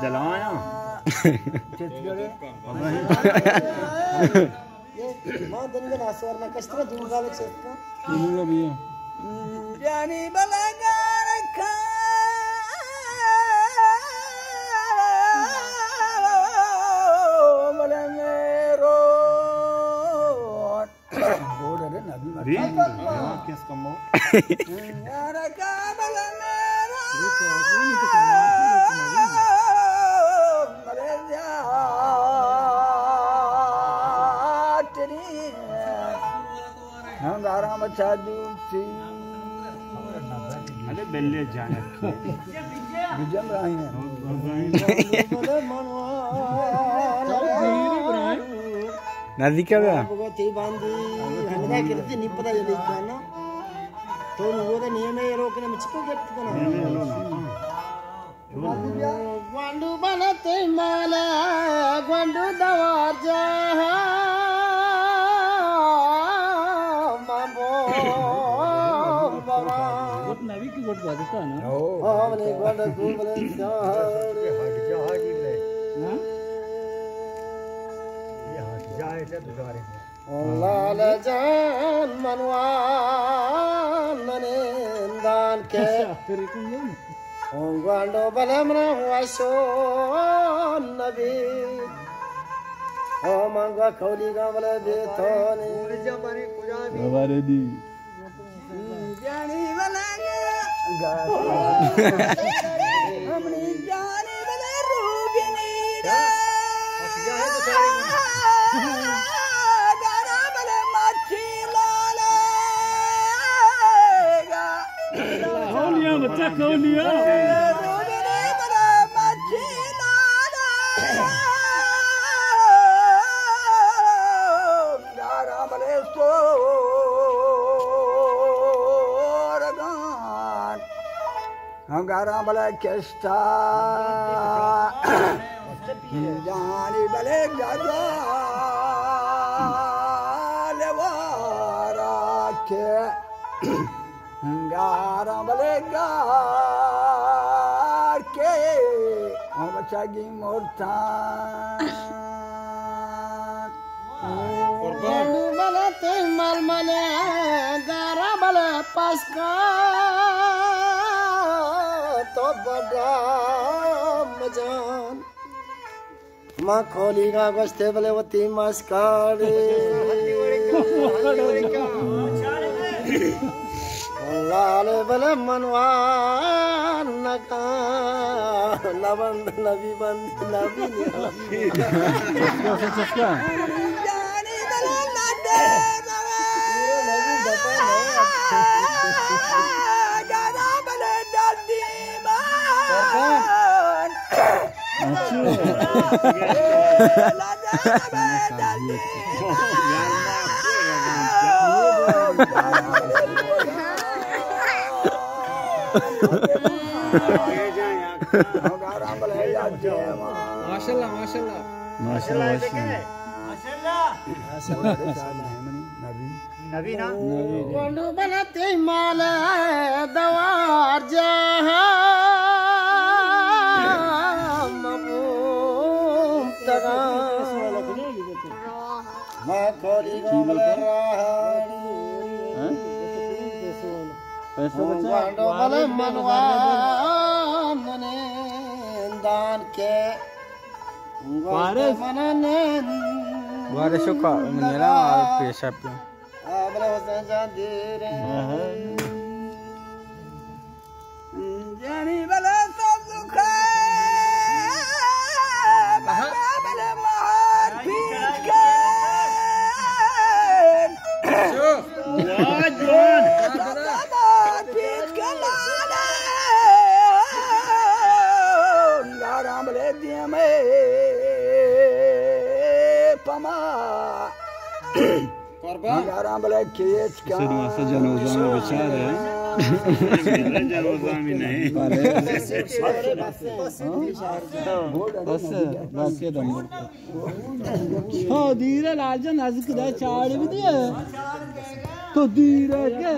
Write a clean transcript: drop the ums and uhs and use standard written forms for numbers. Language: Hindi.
दलाया मां दंगन आसवर में कष्ट दूर गावे चेतना किलो भी जानी बलगा रखा मले मेरो बोल रे नबी किस कमो यार का मले मेरो हंगारा मचा दूची अरे बेल्ले जाने गुजम रही है नदी क्या है ती बांधी हमने करती नहीं पता ये देखा ना तो वो तो नियम है रोकने में चिपक गया ग्वांडू बनते माला ग्वांडू दवार जा नवी की गोट बात है ना हमने ग्वांडू बोले सारे हट जा ले हां ये हट जाए तो दोबारा लाल जान मनवान मने दान के ग्वांडो बलमना वाशो नबी ओ मंगा खौली गावले बेथोनी जबानी कुजाबी हमारे दी जानी बलागे हमनी जानी बले रूगिनी रे जाए तो सारी गाना बले माछी लालेगा खोलिया बच्चा खोलिया रूगिनी बले माछी लालेगा गाना बले सो हंगारा बले केस्टा जानी बले गाजा लेवारा के हंगारा बले गार के हम बचागी मोरता जानी बले ते मल मले गारा बले पासका तो बड़ा मजान माँ खोली का गस्ते बले वती मस्कारे लाले बले मनवान नका नबंद नबी बंद नबी जानी बले लड्डे नबी दपा गाना बले दादी माशाल्लाह माशाल्लाह नबी ना गोंडू बनते माला दवार जहां मबूम तगा मां खोली गोमला पैसा बचा गोंडू बल मनवान ने दान के मनने वारिस का मेरा पेशा पे abra hosan jandire jani bala sukha bala mahar pika wajon pika lala garam le diye me pama हंगारा बले केच का जनाजा में बेचारे जरूर नहीं बस ये दम हो धीरे लाजन आज किधर चाड़ भी दिया तो धीरे के